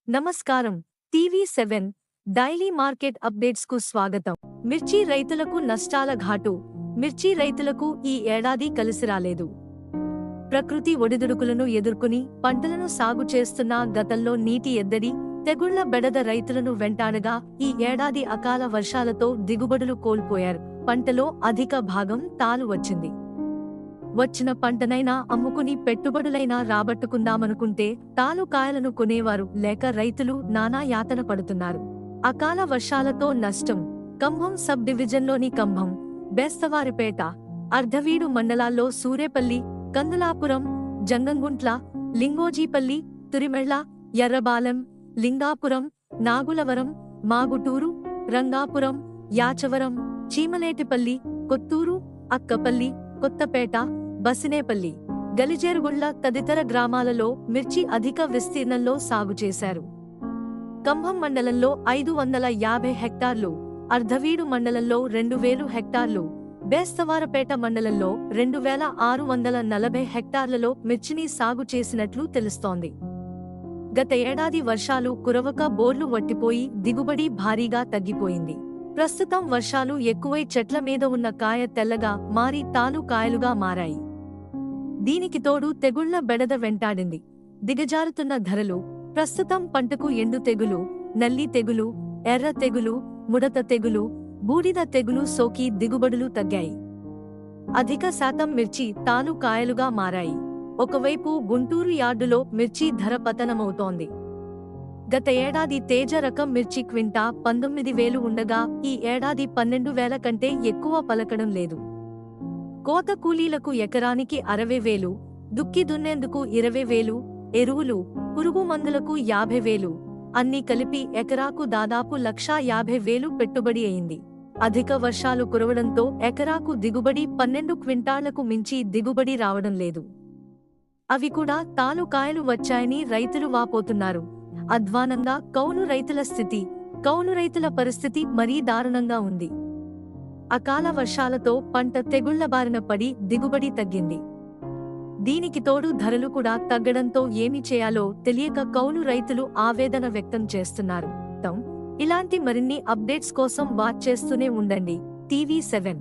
నమస్కారం. టీవీ7 daily market updates కు స్వాగతం. మిర్చి రైతులకు నష్టాల ఘాటు. మిర్చి రైతులకు ఈ ఏడాది కలిసిరాలేదు. ప్రకృతి ఒడిదుడుకులను ఎదుర్కొని పంటలను సాగు చేస్తున్న గతంలో నీటి ఎద్దడి, తెగుళ్ల బెడద రైతులను వెంటాడగా ఈ ఏడాది అకాల వర్షాలతో దిగుబడులు కోల్పోయారు. పంటలో అధిక భాగం తాలు వచ్చింది. వచ్చిన పంటనైనా అమ్ముకుని పెట్టుబడులైనా రాబట్టుకుందామనుకుంటే తాలు కాయలను కొనేవారు లేక రైతులు నానా యాతన పడుతున్నారు. అకాల వర్షాలతో నష్టం. కంభం సబ్ డివిజన్లోని కంభం, బేస్తవారిపేట, అర్ధవీడు మండలాల్లో సూరేపల్లి, కందులాపురం, జంగంగుంట్ల, లింగోజీపల్లి, తురిమెళ్ల, ఎర్రబాలెం, లింగాపురం, నాగులవరం, మాగుటూరు, రంగాపురం, యాచవరం, చీమలేటిపల్లి, కొత్తూరు, అక్కపల్లి, కొత్తపేట, బసినేపల్లి, గలిజేరుగుళ్ల తదితర గ్రామాలలో మిర్చి అధిక విస్తీర్ణంలో సాగు చేశారు. కంభం మండలంలో 550 హెక్టార్లు, అర్ధవీడు మండలంలో 2000 హెక్టార్లు, బేస్తవారపేట మండలంలో 2640 హెక్టార్లలో మిర్చిని సాగు చేసినట్లు తెలుస్తోంది. గత ఏడాది వర్షాలు కురవక బోర్లు వట్టిపోయి దిగుబడి భారీగా తగ్గిపోయింది. ప్రస్తుతం వర్షాలు ఎక్కువై చెట్ల మీద ఉన్న కాయ తెల్లగా మారి తాలు కాయలుగా మారాయి. దీనికి తోడు తెగుళ్ల బెడద వెంటాడింది. దిగజారుతున్న ధరలు. ప్రస్తుతం పంటకు ఎండు తెగులు, నల్లి తెగులు, ఎర్ర తెగులు, ముడత తెగులు, బూడిద తెగులు సోకి దిగుబడులు తగ్గాయి. అధిక శాతం మిర్చి తాలు కాయలుగా మారాయి. ఒకవైపు గుంటూరు యార్డులో మిర్చి ధర పతనమవుతోంది. గత ఏడాది తేజ రకం మిర్చి క్వింటా 19,000 ఉండగా ఈ ఏడాది 12,000 కంటే ఎక్కువ పలకడం లేదు. కోత కూలీలకు ఎకరానికి 60,000, దుక్కి దున్నేందుకు 20,000, ఎరువులు, పురుగు మందులకు 50,000, అన్నీ కలిపి ఎకరాకు దాదాపు 1,50,000 పెట్టుబడి అయింది. అధిక వర్షాలు కురవడంతో ఎకరాకు దిగుబడి 12 క్వింటాళ్లకు మించి దిగుబడి రావడం లేదు. అవి కూడా తాలు కాయలు వచ్చాయని రైతులు వాపోతున్నారు. అధ్వానంగా కౌలు రైతుల స్థితి. కౌలు రైతుల పరిస్థితి మరీ దారుణంగా ఉంది. అకాల వర్షాలతో పంట తెగుళ్ల బారిన పడి దిగుబడి తగ్గింది. దీనికి తోడు ధరలు కూడా తగ్గడంతో ఏమి చేయాలో తెలియక కౌలు రైతులు ఆవేదన వ్యక్తం చేస్తున్నారు. ఇలాంటి మరిన్ని అప్డేట్స్ కోసం వాచ్ చేస్తూనే ఉండండి టీవీ7.